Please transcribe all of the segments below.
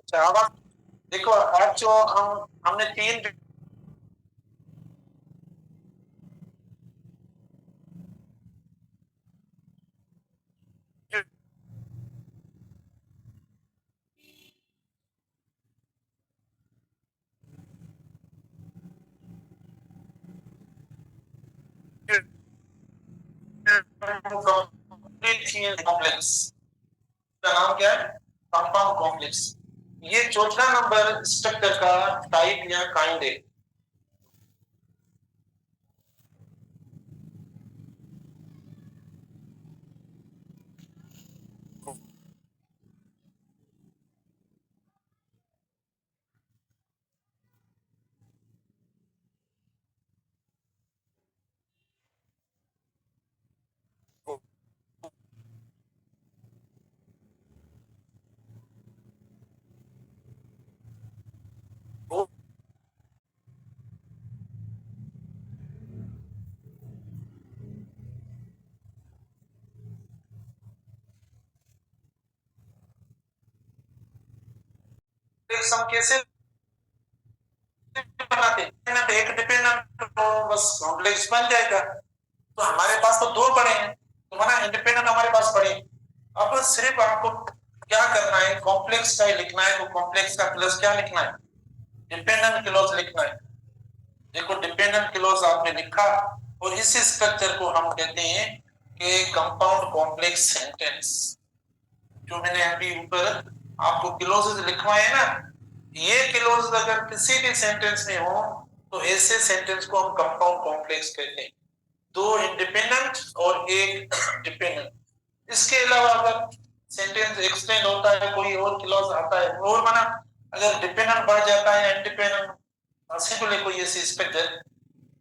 अब देखो, आज जो हमने तीन कॉम्प्लेक्स का नाम क्या है? Compound complex. ये चौथा नंबर स्ट्रक्चर का टाइप या काइंड है। हम कैसे बनाते हैं? एक डिपेंडेंट तो बस कॉम्प्लेक्स बन जाएगा। तो हमारे पास तो दो पड़े हैं, तो माना इंडिपेंडेंट हमारे पास पड़े। अब सिर्फ आपको क्या करना है, कॉम्प्लेक्स का ही लिखना है। तो कॉम्प्लेक्स का प्लस क्या लिखना है? डिपेंडेंट क्लॉज लिखना है। देखो, डिपेंडेंट क्लॉज आपने लिखा और इस स्ट्रक्चर को हम कहते हैं कि कंपाउंड कॉम्प्लेक्स सेंटेंस। जो मैंने अभी ऊपर आपको क्लॉजेस लिखवाए ना, ये क्लॉज अगर किसी भी सेंटेंस में हो तो ऐसे सेंटेंस को हम कंपाउंड कॉम्प्लेक्स कहते हैं। दो इंडिपेंडेंट और एक डिपेंडेंट। इसके अलावा अगर सेंटेंस एक्सटेंड होता है, कोई और क्लॉज आता है और माना अगर डिपेंडेंट बढ़ जाता है इंडिपेंडेंट सिंपल कोई ऐसी स्ट्रक्चर,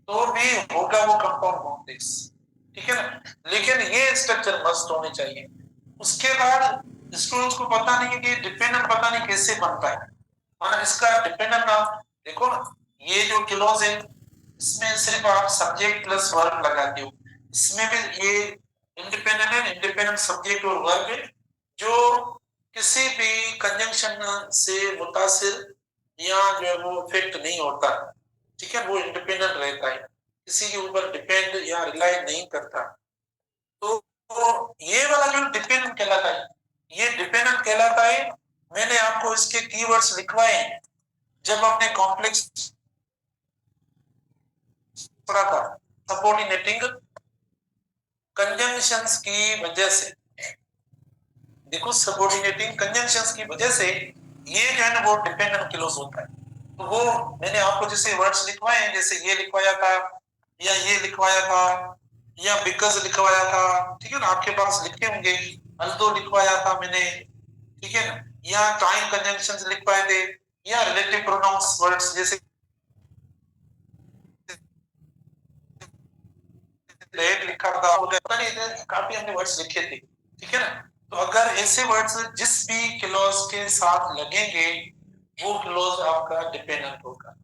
तो भी होगा वो कंपाउंड कॉम्प्लेक्स। ठीक है ना? लेकिन ये स्ट्रक्चर मस्ट होनी चाहिए। उसके बाद स्टूडेंट्स को पता नहीं है कि डिपेंडेंट पता नहीं कैसे बनता है। माना इसका डिपेंडेंट नाम देखो ना, ये जो क्लॉज है इसमें सिर्फ आप सब्जेक्ट प्लस वर्ब लगाते हो। इसमें भी ये इंडिपेंडेंट है, इंडिपेंडेंट सब्जेक्ट और वर्ब है जो किसी भी कंजंक्शन से मुतासिर या जो है वो इफेक्ट नहीं होता। ठीक है, वो इंडिपेंडेंट रहता है, किसी के ऊपर डिपेंड या रिलाई नहीं करता। तो ये वाला जो डिपेंडेंट कहलाता है, ये डिपेंडेंट कहलाता है। मैंने आपको इसके कीवर्ड्स लिखवाए हैं जब आपने कॉम्प्लेक्स पढ़ा था। सबऑर्डिनेटिंग कंजंक्शंस की वजह से, देखो सबऑर्डिनेटिंग कंजंक्शंस की वजह से ये जो है ना वो डिपेंडेंट क्लॉज होता है। तो वो मैंने आपको जैसे वर्ड्स लिखवाए हैं, जैसे ये लिखवाया था या ये लिखवाया था या बिकॉज लिखवाया था। ठीक है ना, आपके पास लिखे होंगे। अल्दो लिखवाया था मैंने। ठीक है ना, या टाइम कंजंक्शंस लिखवाए थे या रिलेटिव प्रोनाउंस वर्ड्स जैसे रेट लिखा था, पता नहीं काफी हमने वर्ड्स लिखे थे। ठीक है ना, तो अगर ऐसे वर्ड्स जिस भी क्लॉज के साथ लगेंगे वो क्लॉज आपका डिपेंडेंट होगा।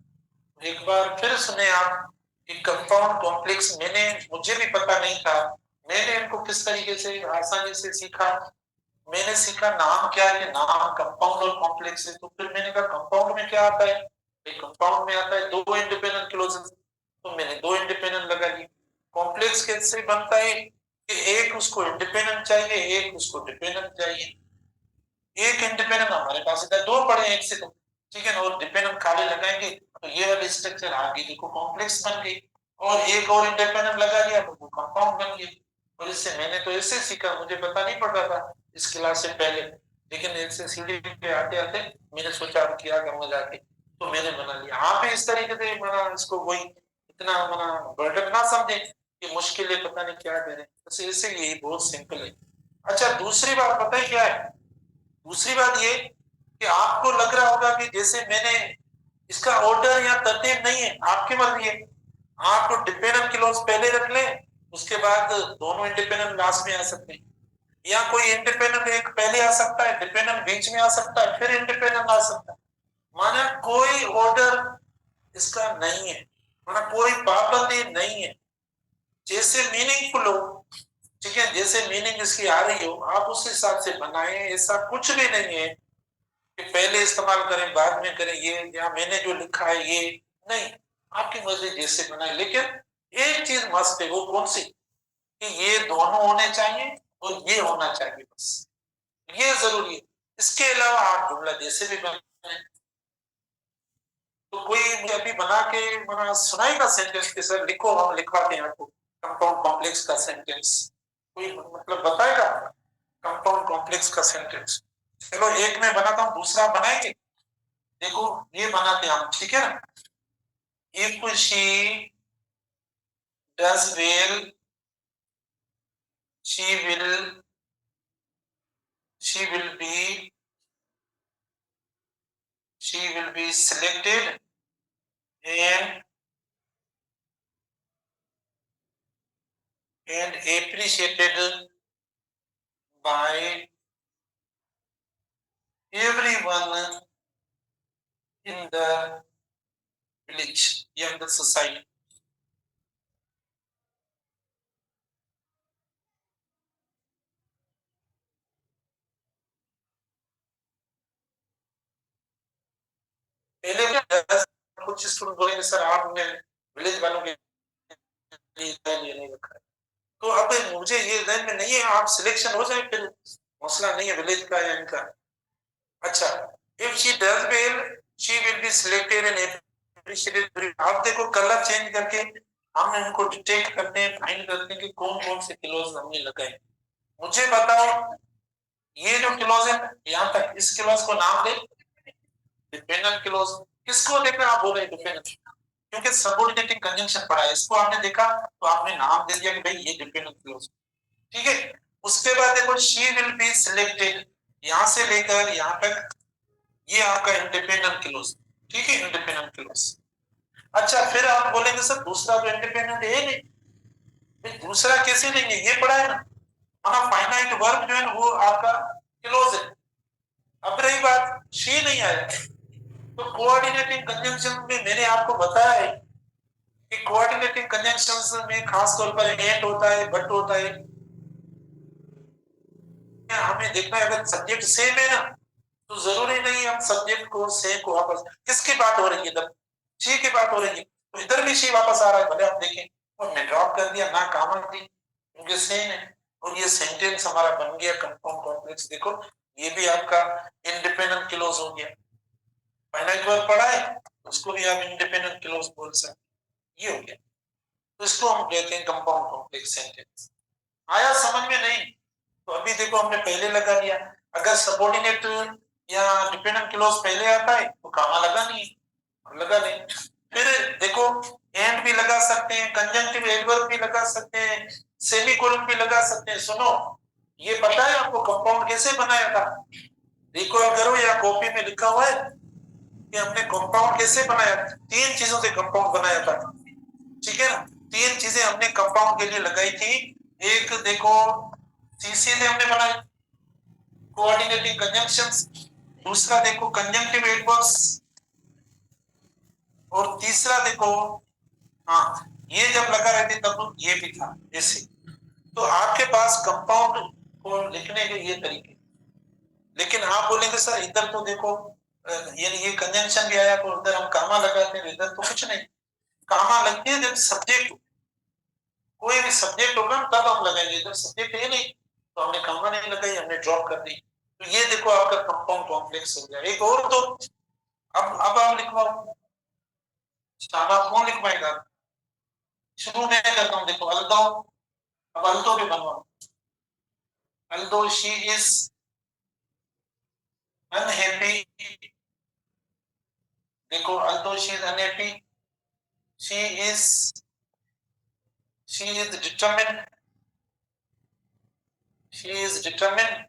एक बार फिर सुने आप कि कंपाउंड कॉम्प्लेक्स मुझे भी पता नहीं था। मैंने इनको किस तरीके से आसानी से सीखा। मैंने सीखा नाम क्या है, कि नाम कंपाउंड और कॉम्प्लेक्स है। तो फिर मैंने कहा कंपाउंड में क्या आता है? कंपाउंड में आता है दो इंडिपेंडेंट क्लॉजेस। तो मैंने दो इंडिपेंडेंट लगा ली। कॉम्प्लेक्स कैसे बनता है कि एक उसको इंडिपेंडेंट चाहिए, एक उसको डिपेंडेंट चाहिए। एक इंडिपेंडेंट हमारे पास इधर दो पड़े हैं, एक से दो। ठीक है ना, और डिपेंडेंट खाली लगाएंगे तो ये वाली स्ट्रक्चर आगे देखो कॉम्प्लेक्स बन गई। और एक और इंडिपेंडेंट लगा दिया तो वो कंपाउंड बन गया। और इससे मैंने तो इससे सीखा, मुझे पता नहीं पड़ रहा था इस क्लास से पहले। लेकिन इससे सीढ़ी पे आते आते मैंने सोचा अब क्या करूंगा जाके, तो मैंने बना लिया। आप इस तरीके से मना इसको कोई इतना मना बर्डन ना समझे कि मुश्किल है पता नहीं क्या करें। इससे ये बहुत सिंपल है। अच्छा, दूसरी बात पता है क्या है? दूसरी बात ये कि आपको लग रहा होगा कि जैसे मैंने इसका ऑर्डर या तरतीब नहीं है, आपकी मर्जी है। आप डिपेंडेंट क्लॉज पहले रख लें, उसके बाद दोनों इंडिपेंडेंट लास्ट में आ सकते हैं। या कोई इंडिपेंडेंट एक पहले आ सकता है, डिपेंडेंट बीच में आ सकता है, फिर इंडिपेंडेंट आ सकता है। माना कोई ऑर्डर इसका नहीं है, माना कोई पाबंदी नहीं है। जैसे मीनिंगफुल हो, ठीक है, जैसे मीनिंग इसकी आ रही हो आप उस हिसाब से बनाएं। ऐसा कुछ भी नहीं है कि पहले इस्तेमाल करें बाद में करें, ये या मैंने जो लिखा है ये नहीं, आपकी मर्जी जैसे बनाए, लेकिन एक चीज मस्त है, वो कौन सी, कि ये दोनों होने चाहिए और ये होना चाहिए, बस ये जरूरी है। इसके अलावा आप जुमला जैसे भी बनाए, तो कोई मुझे अभी बना के मना सुनाएगा सेंटेंस के सर लिखो, हम लिखवाते हैं आपको कंपाउंड कॉम्प्लेक्स का सेंटेंस, कोई मतलब बताएगा कंपाउंड कॉम्प्लेक्स का सेंटेंस? चलो एक मैं बनाता हूँ, दूसरा बनाएंगे। देखो ये बनाते हैं हम, ठीक है ना। If she does well, she will she will be selected and appreciated by everyone in the village, in the society. पहले कुछ स्टूडेंट बोलेंगे सर आपने विलेज वालों के लिए नहीं रखा है, तो अब मुझे ये ध्यान में नहीं है, आप सिलेक्शन हो जाए फिर मसला नहीं है विलेज का या इनका। अच्छा, if she does well she will be selected and appreciated. आप देखो कलर चेंज करके हम इनको डिटेक्ट करते हैं, फाइंड करते हैं कि कौन कौन से क्लॉज हमने लगाए। मुझे बताओ ये जो क्लॉज है यहाँ तक, इस क्लॉज को नाम दे डिपेंडेंट क्लॉज। किसको देखना आप बोल रहे हैं डिपेंडेंट, क्योंकि सबऑर्डिनेटिंग कंजंक्शन पढ़ा है, इसको आपने देखा तो आपने नाम दे दिया कि भाई ये डिपेंडेंट क्लॉज, ठीक है। उसके बाद देखो शी विल बी सिलेक्टेड, यहां से लेकर यहां तक ये आपका इंडिपेंडेंट क्लोज, ठीक है, इंडिपेंडेंट क्लोज। अच्छा फिर आप बोलेंगे सर दूसरा तो इंडिपेंडेंट है नहीं, दूसरा कैसे लेंगे, ये पढ़ा है ना, हमारा फाइनाइट वर्ब जो है ना वो आपका क्लोज है। अब रही बात शी नहीं आया, तो कोऑर्डिनेटिंग कंजंक्शन में मैंने आपको बताया है कि कोऑर्डिनेटिंग कंजंक्शंस में खास तौर पर एंड होता है, बट होता है। हमें देखना है अगर सब्जेक्ट सेम है ना, तो जरूरी नहीं हम सब्जेक्ट को सेम को वापस, किसकी बात हो रही है इधर, शी की बात हो रही है, तो इधर भी शी वापस आ रहा है, भले आप देखें और मैं ड्रॉप कर दिया ना, कॉमन थी क्योंकि सेम है, और ये सेंटेंस हमारा बन गया कंपाउंड कॉम्प्लेक्स। देखो ये भी आपका इंडिपेंडेंट क्लोज हो गया, फाइनाइट वर्ब पढ़ा है उसको भी आप इंडिपेंडेंट क्लोज बोल सकते, ये हो गया। तो इसको हम कहते हैं कंपाउंड कॉम्प्लेक्स सेंटेंस। आया समझ में? नहीं तो अभी देखो हमने पहले लगा दिया, अगर सबऑर्डिनेट या डिपेंडेंट क्लॉज पहले आता है तो कामा लगा नहीं, लगा नहीं। फिर देखो एंड भी लगा सकते हैं, कंजंक्टिव एडवर्ब भी लगा सकते हैं, सेमीकोलन भी लगा सकते हैं। सुनो ये पता है आपको कंपाउंड कैसे बनाया था, रिकॉल करो या कॉपी में लिखा हुआ है कि हमने कंपाउंड कैसे बनाया, तीन चीजों से कंपाउंड बनाया था, ठीक है ना। तीन चीजें हमने कंपाउंड के लिए लगाई थी, एक देखो सीसी से हमने बनाई कोऑर्डिनेटिंग कंजंक्शंस, दूसरा देखो कंजंक्टिव एडवर्ब्स, और तीसरा देखो हाँ ये जब लगा रहती तब ये भी था ऐसे। तो आपके पास कंपाउंड को लिखने के ये तरीके, लेकिन आप बोलेंगे सर इधर तो देखो यानी ये कंजंक्शन भी आया तो इधर हम कामा लगाते हैं, इधर तो कुछ नहीं, कामा लगती है जब सब्जेक्ट, कोई भी सब्जेक्ट होगा तब हम लगाएंगे, इधर सब्जेक्ट है नहीं तो हमने कामा नहीं लगाई, हमने ड्रॉप कर दी। तो ये देखो आपका कंपाउंड कॉम्प्लेक्स हो गया। एक और तो अब आप लिखवाओ, सादा कौन लिखवाएगा, शुरू में करता हूँ देखो अल्दो, अब अल्दो भी बनवाओ, अल्दो शी इज अनहैप्पी, देखो although she is unhappy, she is she is determined, she is determined,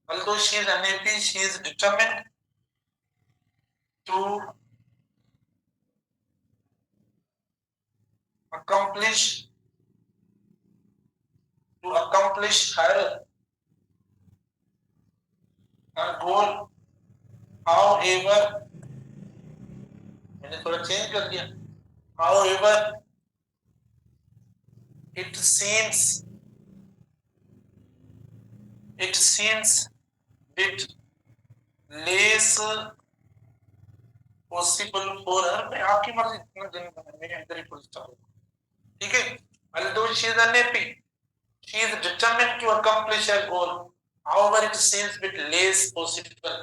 although she is unhappy she is determined to accomplish her goal, however मैंने थोड़ा चेंज कर दिया, however it seems it seems bit less possible for her, मैं आपकी मर्जी, इतना दिन मेरे अंदर ही फुल स्टॉप, ठीक है। although she is unhappy, she is determined to accomplish her goal, however it seems bit less possible।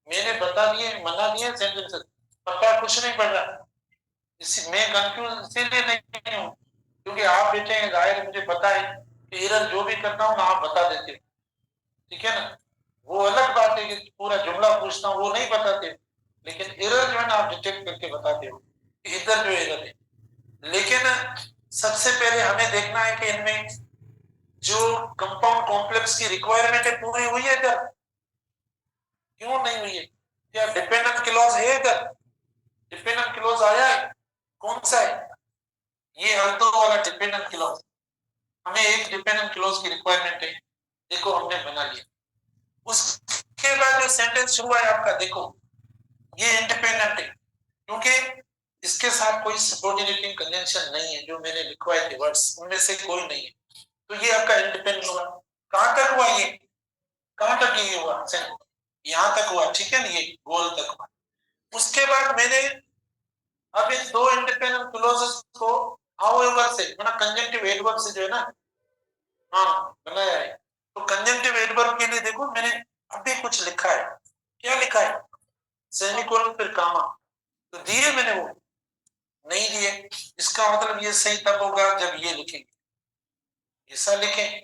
मैंने बता दिए, मना दिए सेंटेंसेस, पता कुछ नहीं पड़ रहा, इसी मैं कंफ्यूज इसीलिए नहीं हूँ क्योंकि आप बेटे हैं, जाहिर मुझे पता है कि एरर जो भी करता हूँ ना आप बता देते हो, ठीक है ना। वो अलग बात है कि पूरा जुमला पूछता हूँ वो नहीं बताते, लेकिन एरर जो है ना आप डिटेक्ट करके बताते हो कि इधर जो एरर है। लेकिन सबसे पहले हमें देखना है कि इनमें जो कंपाउंड कॉम्प्लेक्स की रिक्वायरमेंट है पूरी हुई है इधर, क्यों नहीं हुई है? क्या डिपेंडेंट क्लॉज है इधर? डिपेंडेंट क्लॉज आया है, कौन सा है? ये अल्तो वाला डिपेंडेंट क्लॉज। हमें एक डिपेंडेंट क्लॉज की रिक्वायरमेंट है, देखो हमने बना लिया। उसके बाद जो सेंटेंस शुरू है आपका, देखो ये इंडिपेंडेंट है क्योंकि इसके साथ कोई सबऑर्डिनेटिंग कंजंक्शन नहीं है, जो मैंने लिखवाए थे वर्ड्स उनमें से कोई नहीं है, तो ये आपका इंडिपेंडेंट हुआ। कहां तक हुआ ये? कहां तक ये हुआ? यहां तक हुआ, ठीक है ना, ये गोल तक हुआ। उसके बाद मैंने अब इन दो इंडिपेंडेंट क्लॉजेस को हाउएवर से मतलब कंजंक्टिव एडवर्ब से जो है ना, हाँ बनाया है। तो कंजंक्टिव एडवर्ब के लिए देखो मैंने अभी कुछ लिखा है, क्या लिखा है? सेमीकोलन फिर कामा, तो दिए मैंने वो नहीं दिए, इसका मतलब ये सही तब होगा जब ये लिखेंगे, ऐसा लिखें।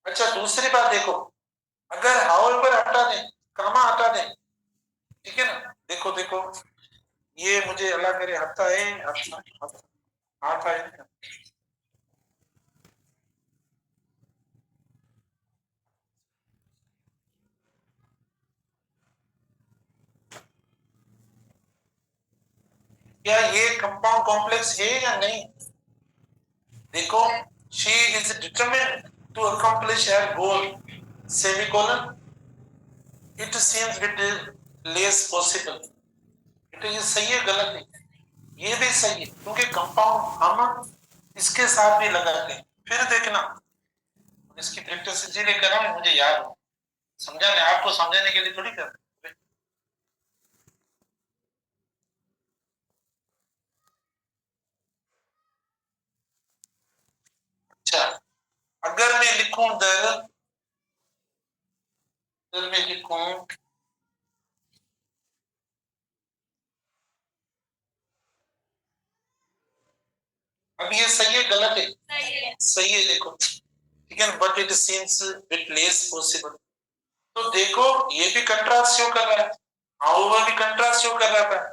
अच्छा दूसरी बात देखो, अगर हाउएवर हटा दें, कामा हटा दें, ठीक है ना, देखो देखो ये मुझे अल्लाह करे हटा है, हटा है, क्या ये कंपाउंड कॉम्प्लेक्स है या नहीं? देखो, she is determined to accomplish her goal, semicolon, it seems it is less possible। तो ये सही है गलत है? ये भी सही है क्योंकि कंपाउंड हम इसके साथ भी लगाते हैं। फिर देखना, इसकी प्रैक्टिस इसीलिए कर रहा हूँ मुझे याद हो, समझाने आपको समझाने के लिए थोड़ी कर रहे हैं। अच्छा अगर मैं लिखूं दर, दर में लिखूं अब ये सही है गलत है? सही है देखो, ठीक है, but it seems bit less possible. तो देखो ये भी कंट्रास्ट शो कर रहा है, हाउएवर भी कंट्रास्ट शो कर रहा था,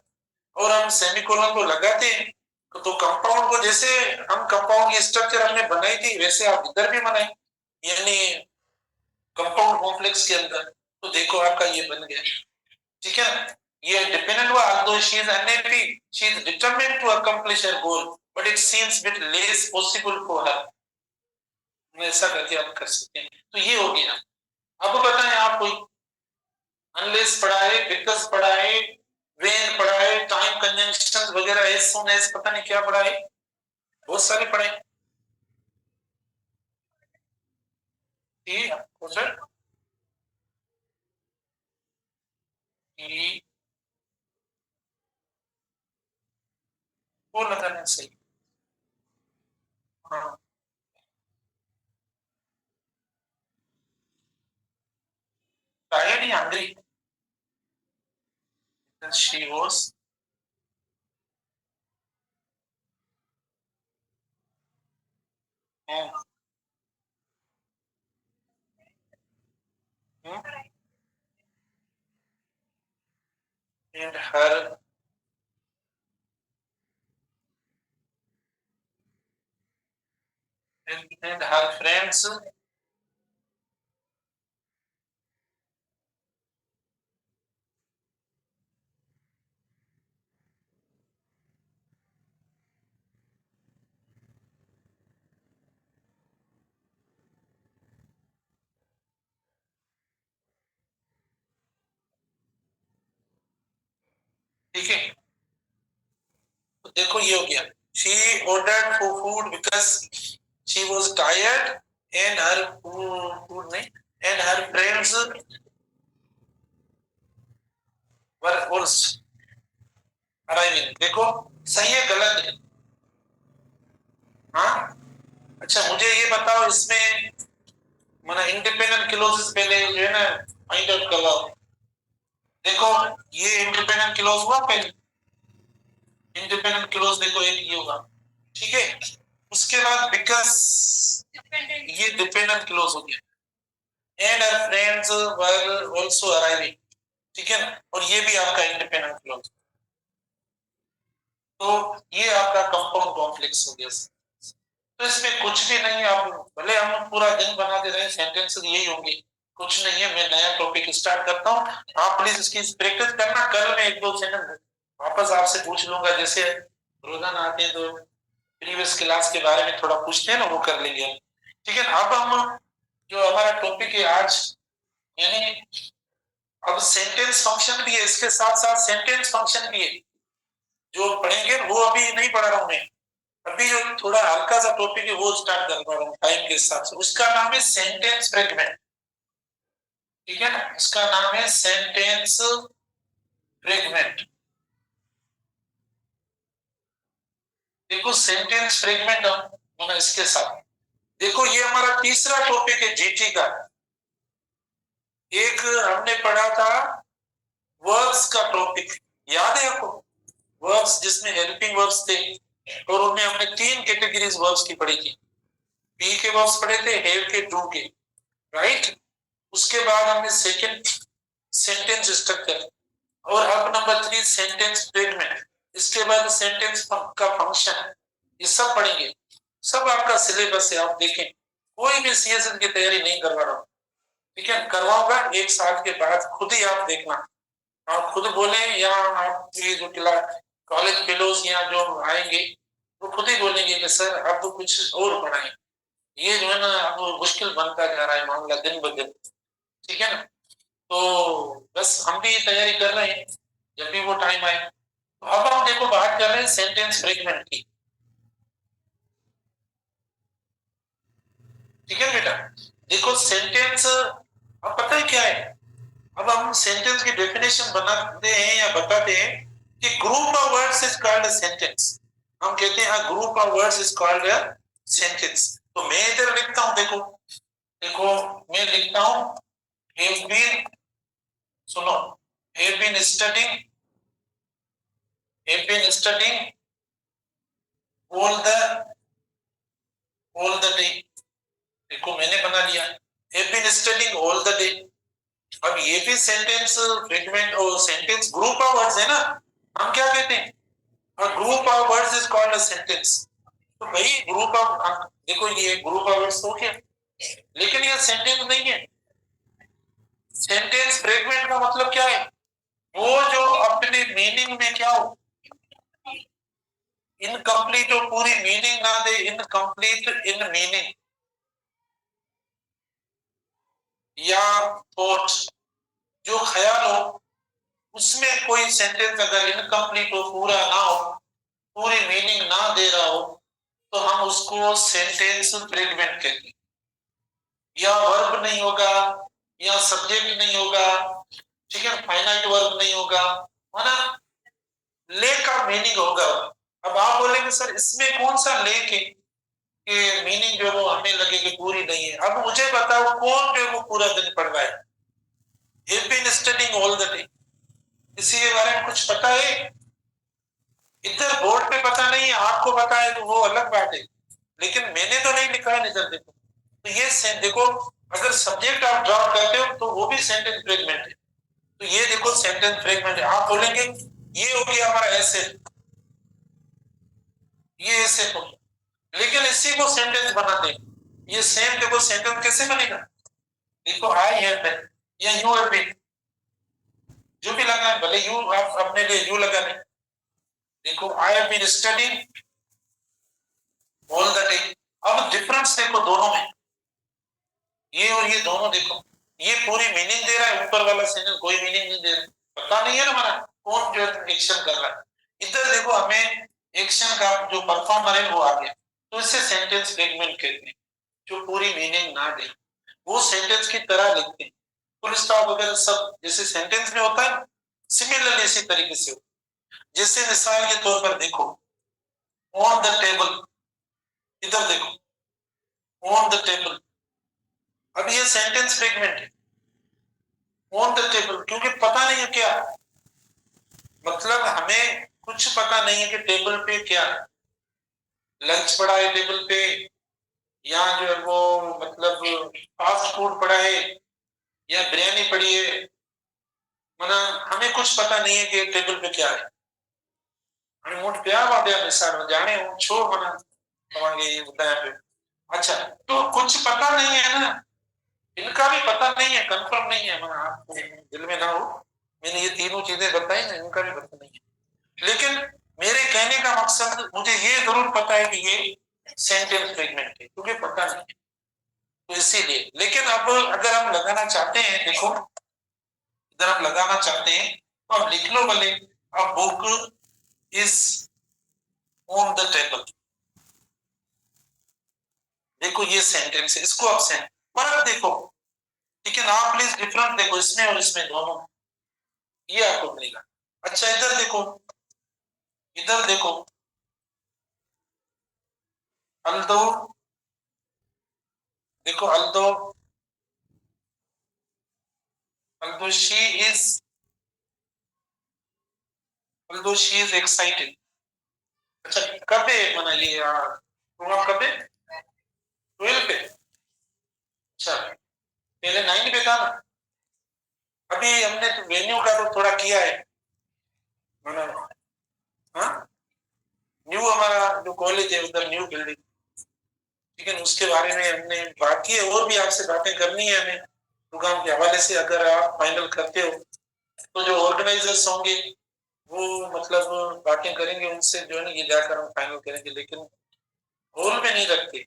और हम सेमीकोलन को लगाते हैं तो कंपाउंड को, जैसे हम कंपाउंड की स्ट्रक्चर हमने बनाई थी वैसे आप इधर भी बनाए, यानी कंपाउंड कॉम्प्लेक्स के अंदर। तो देखो आपका ये बन गया, ठीक है ना। ये डिपेंडेंट हुआ, although she is unhappy, she is determined to accomplish her goal, but it seems bit less possible for her। ऐसा करके आप कर सकते हैं, तो ये हो गया। अब बताएं आप कोई, अनलेस पढ़ा है, बिकॉज पढ़ा है, व्हेन पढ़ा है, टाइम कंजंक्शंस वगैरह, एज सून एज, पता नहीं क्या पढ़ा है, बहुत सारे पढ़े। ठीक है सर, वो लगाना सही। हाँ टायर्ड या hungry, she was, and her, and her friends, ठीक है। तो देखो ये हो गया, she ordered for food because she was tired, and her food नहीं, and her friends were arriving, देखो सही है गलत है? हाँ अच्छा मुझे ये बताओ, इसमें माना इंडिपेंडेंट क्लोजेस पहले जो है ना फाइंड आउट करवाओ। देखो ये इंडिपेंडेंट क्लोज हुआ पहले, इंडिपेंडेंट क्लोज देखो एक ये होगा, ठीक है। उसके बाद बिकॉज ये डिपेंडेंट क्लोज हो गया, and our friends were also arriving, ठीक है ना, और ये भी आपका इंडिपेंडेंट क्लोज। तो ये आपका कंपाउंड कॉम्प्लेक्स हो गया। तो इसमें कुछ भी नहीं है, आप भले हम पूरा दिन बना दे रहे हैं, सेंटेंस यही होंगे, कुछ नहीं है। मैं नया टॉपिक स्टार्ट करता हूँ, आप प्लीज इसकी प्रैक्टिस करना। कल मैं एक दो सेंटेंस वापस आपसे पूछ लूंगा, जैसे रोजाना आते हैं तो प्रीवियस क्लास के बारे में थोड़ा पूछते हैं ना, वो कर लेंगे हम, ठीक है ना। अब हम जो हमारा टॉपिक है आज, यानी अब सेंटेंस फंक्शन भी है, इसके साथ साथ सेंटेंस फंक्शन भी है जो पढ़ेंगे, वो अभी नहीं पढ़ा रहा हूं मैं। अभी जो थोड़ा हल्का सा टॉपिक है वो स्टार्ट कर पा रहा हूँ टाइम के हिसाब से, उसका नाम है सेंटेंस फ्रेगमेंट, ठीक है ना, इसका नाम है सेंटेंस फ्रेगमेंट। देखो सेंटेंस फ्रेगमेंट हम इसके साथ, देखो ये हमारा तीसरा टॉपिक है जीटी का। एक हमने पढ़ा था वर्ब्स का टॉपिक, याद है आपको, वर्ब्स जिसमें हेल्पिंग वर्ब्स थे, और उनमें हमने तीन कैटेगरीज वर्ब्स की पढ़ी थी। बी के वर्ब्स पढ़े थे, हैव के, डू के, राइट। उसके बाद हमने सेकंड सेंटेंस स्ट्रक्चर, और अब नंबर 3 सेंटेंस फ्रेगमेंट, इसके बाद सेंटेंस का फंक्शन, ये सब पढ़ेंगे। सब आपका सिलेबस है, आप देखें, कोई भी सीएसएन की तैयारी नहीं करवा रहा हूं, ठीक है, करवाऊंगा एक साल के बाद, खुद ही आप देखना, आप खुद बोले, या आपके जो कॉलेज फेलोज यहाँ जो आएंगे वो खुद ही बोलेंगे कि सर अब कुछ और पढ़ाएं, ये जो है ना अब मुश्किल बनता जा रहा है मामला दिन ब दिन, ठीक है ना। तो बस हम भी तैयारी कर रहे हैं, जब भी वो टाइम आए। तो अब हम देखो बात कर रहे हैं सेंटेंस फ्रेगमेंट की, ठीक है बेटा। देखो सेंटेंस, अब पता है क्या है, अब हम सेंटेंस की डेफिनेशन बनाते हैं या बताते हैं कि group of words is called a sentence. हम कहते हैं group of words is called a sentence. तो मैं इधर लिखता हूं, देखो देखो मैं लिखता हूं हैव बीन, सुनो, have been studying, have been studying all the day, देखो मैंने बना लिया have been studying all the day. अब ये भी सेंटेंस फ्रेगमेंट और सेंटेंस ग्रुप ऑफ वर्ड्स है ना, हम क्या कहते हैं, a group of words is called a sentence। तो भाई ग्रुप ऑफ, देखो ये ग्रुप ऑफ वर्ड्स हो गया, लेकिन ये सेंटेंस नहीं है। सेंटेंस फ्रेगमेंट का मतलब क्या है, वो जो अपने मीनिंग में क्या हो, इनकम्प्लीट हो, पूरी मीनिंग ना दे, इनकम्प्लीट इन मीनिंग या थॉट, जो ख्याल हो उसमें कोई सेंटेंस अगर इनकम्प्लीट हो, पूरा ना हो, पूरी मीनिंग ना दे रहा हो, तो हम उसको सेंटेंस फ्रेगमेंट कहते हैं। या वर्ब नहीं होगा, या सब्जेक्ट नहीं होगा, ठीक है, फाइनाइट वर्ब नहीं होगा, है ना, ले का मीनिंग होगा। अब आप बोलेंगे सर इसमें कौन सा लेक है कि मीनिंग जो वो हमें लगे कि पूरी नहीं है। अब मुझे बताओ कौन जो वो पूरा दिन पढ़ रहा है, have been studying all the day, इसी के बारे में कुछ पता है? इधर बोर्ड पे पता नहीं है, आपको पता है तो वो अलग बात है, लेकिन मैंने तो नहीं लिखा है इधर, देखो तो ये देखो, अगर सब्जेक्ट आप ड्रॉप करते हो तो वो भी सेंटेंस फ्रेगमेंट है। तो ये देखो सेंटेंस फ्रेगमेंट है, आप बोलेंगे ये हो गया हमारा ऐसे, ये ऐसे हो गया, लेकिन इसी को सेंटेंस बनाते हैं। ये सेम देखो सेंटेंस कैसे बनेगा, देखो आई हैव बीन या यू हैव बीन, जो भी लगा है, भले यू आप अपने लिए यू लगा लें, देखो I have been studying all the day. अब डिफरेंस देखो दोनों में, ये और ये दोनों देखो, ये पूरी मीनिंग दे रहा है, ऊपर वाला सेंटेंस कोई मीनिंग नहीं दे रहा, पता नहीं है ना हमारा कौन जो एक्शन कर रहा है। इधर देखो हमें एक्शन का जो परफॉर्मर है वो आ गया, तो इसे सेंटेंस फ्रेगमेंट कहते हैं, जो पूरी मीनिंग ना दे, वो सेंटेंस की तरह लिखते हैं। फुल स्टॉप वगैरह सब जैसे सेंटेंस में होता है, सिमिलरली इसी तरीके से, जैसे मिसाल के तौर पर देखो, ऑन द टेबल, इधर देखो, ऑन द टेबल, अब ये सेंटेंस फ्रेगमेंट है, ऑन द टेबल, क्योंकि पता नहीं है क्या, मतलब हमें कुछ पता नहीं है कि टेबल पे क्या, लंच पड़ा है टेबल पे, या जो है वो मतलब फास्ट फूड पड़ा है, या बिरयानी पड़ी है, मना हमें कुछ पता नहीं है कि टेबल पे क्या है, हमें मोट क्या बात है मिसाल में जाने हो छो मना हमारे ये बताया पे। अच्छा, तो कुछ पता नहीं है ना, इनका भी पता नहीं है, कंफर्म नहीं है, मना आपको दिल में ना हो, मैंने ये तीनों चीजें बताई ना, इनका भी पता नहीं है, लेकिन मेरे कहने का मकसद मुझे ये जरूर पता है कि ये सेंटेंस फ्रेगमेंट है, क्योंकि पता नहीं है, तो इसीलिए। लेकिन अब अगर हम लगाना चाहते हैं, देखो इधर हम लगाना चाहते हैं तो अब लिख लो भले, अब book is on the table, देखो ये सेंटेंस है, इसको आप सेंट फर्क देखो, ठीक है ना, आप प्लीज डिफरेंट देखो इसमें और इसमें दोनों, ये आपको मिलेगा। अच्छा इधर देखो, इधर देखो, अल्दो, देखो although, although she is excited. अच्छा कब है मना ये प्रोग्राम कब है, 12 पे, अच्छा पहले 9 पे था ना, अभी हमने तो वेन्यू का तो थोड़ा किया है मना, हाँ न्यू हमारा जो कॉलेज है उधर न्यू बिल्डिंग, ठीक है, उसके बारे में हमने बात की है, और भी आपसे बातें करनी है हमें प्रोग्राम के हवाले से, अगर आप फाइनल करते हो तो जो ऑर्गेनाइजर्स होंगे वो मतलब बातें करेंगे उनसे, जो है ना ये जाकर हम फाइनल करेंगे, लेकिन हॉल में नहीं रखते,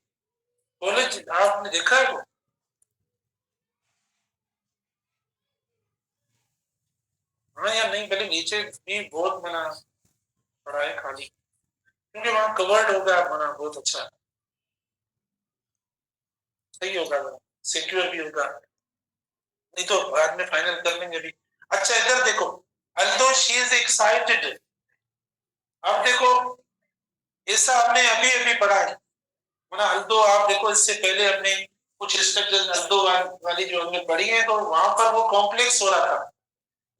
कॉलेज आपने देखा है वो, हाँ या नहीं, पहले नीचे भी बहुत मना पड़ा है खाली, क्योंकि वहाँ कवर्ड होगा मना, बहुत अच्छा सही होगा, सिक्योर भी होगा, नहीं तो बाद में फाइनल कर लेंगे अभी। अच्छा इधर देखो, अल्दो शी इज एक्साइटेड, अब देखो ऐसा हमने अभी अभी पढ़ा है, ना अल्दो आप देखो इससे पहले हमने कुछ स्ट्रक्चर अल्दो वाली जो हमने पढ़ी है, तो वहां पर वो कॉम्प्लेक्स हो रहा था,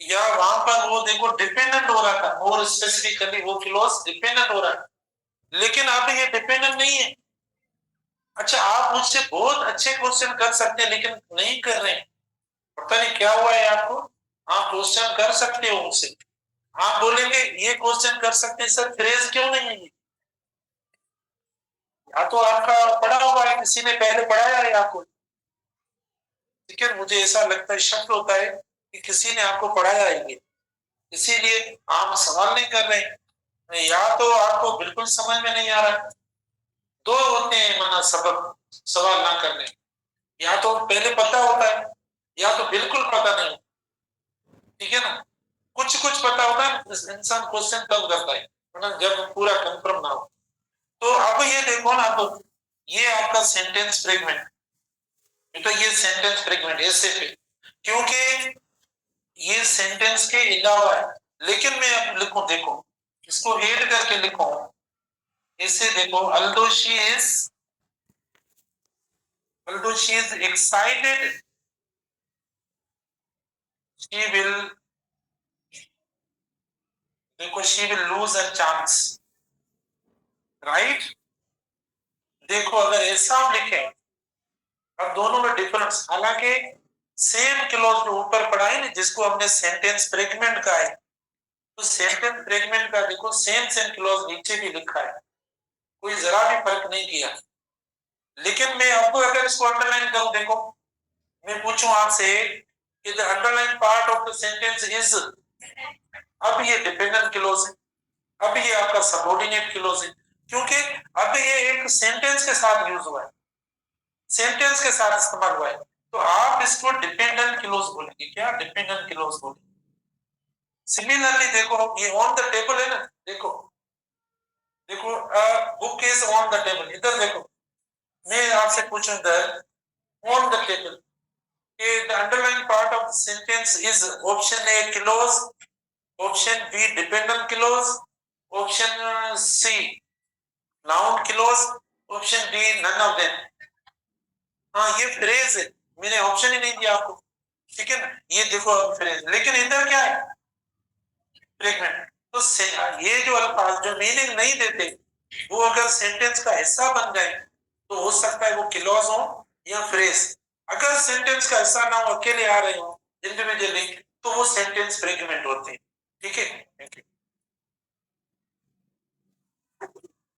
या वहां पर वो देखो डिपेंडेंट हो रहा था, और स्पेसिफिकली वो क्लॉज डिपेंडेंट हो रहा है, लेकिन अब ये डिपेंडेंट नहीं है। अच्छा आप मुझसे बहुत अच्छे क्वेश्चन कर सकते हैं, लेकिन नहीं कर रहे हैं, पता नहीं क्या हुआ है आपको, आप क्वेश्चन कर सकते हो मुझसे, आप बोलेंगे ये क्वेश्चन कर सकते हैं सर, फ्रेज क्यों नहीं है, या तो आपका पढ़ा हुआ है, किसी ने पहले पढ़ाया है आपको, ठीक है, मुझे ऐसा लगता है, शक होता है कि किसी ने आपको पढ़ाया है ये, इसीलिए आप सवाल नहीं कर रहे हैं, या तो आपको बिल्कुल समझ में नहीं आ रहा, दो होते हैं माना सबक सवाल ना करने, या तो पहले पता होता है, या तो बिल्कुल पता नहीं, ठीक है ना, कुछ कुछ पता होता है इंसान क्वेश्चन तब करता है, वरना जब पूरा कंफर्म ना हो। तो अब ये देखो ना, तो ये आपका सेंटेंस फ्रेगमेंट, तो ये सेंटेंस फ्रेगमेंट ऐसे पे, क्योंकि ये सेंटेंस के अलावा है, लेकिन मैं अब लिखूं, देखो इसको हेड करके लिखूं, इसे देखो, although she is excited, she will, देखो she will lose a chance, right, देखो अगर ऐसा हम लिखें, अब दोनों में डिफरेंस, हालांकि सेम क्लॉज जो ऊपर पढ़ा है ना, जिसको हमने सेंटेंस फ्रेगमेंट कहा है, तो सेंटेंस फ्रेगमेंट का देखो सेम सेम क्लॉज नीचे भी लिखा है, कोई जरा भी फर्क नहीं किया, लेकिन मैं आपको अगर इसको अंडरलाइन करूं, देखो मैं पूछूं आपसे कि the underline part of the sentence is, अब ये डिपेंडेंट क्लॉज है, अब ये आपका सबऑर्डिनेट क्लॉज है, क्योंकि अब ये एक सेंटेंस के साथ यूज हुआ है, सेंटेंस के साथ इस्तेमाल हुआ है, तो आप इसको डिपेंडेंट क्लॉज बोलेंगे, क्या डिपेंडेंट क्लॉज बोलेंगे। सिमिलरली देखो ये ऑन द टेबल है ना, देखो देखो book is on the table, इधर देखो मैं आपसे पूछूं इधर, on the table, the underlying part of the sentence is option A clause, option B dependent clause, option C noun clause, option D none of them. हाँ ये phrase है, मैंने ऑप्शन ही नहीं दिया आपको, ठीक है ना। ये देखो फ्रेज, लेकिन इधर क्या है, फ्रेगमेंट। तो ये जो अल्फाज जो मीनिंग नहीं देते, वो अगर सेंटेंस का हिस्सा बन जाए तो हो सकता है वो क्लॉज हो या फ्रेज। अगर सेंटेंस का हिस्सा ना हो, अकेले आ रहे हो इंडिविजुअली, तो वो सेंटेंस फ्रेगमेंट होते हैं, ठीक है। Thank you.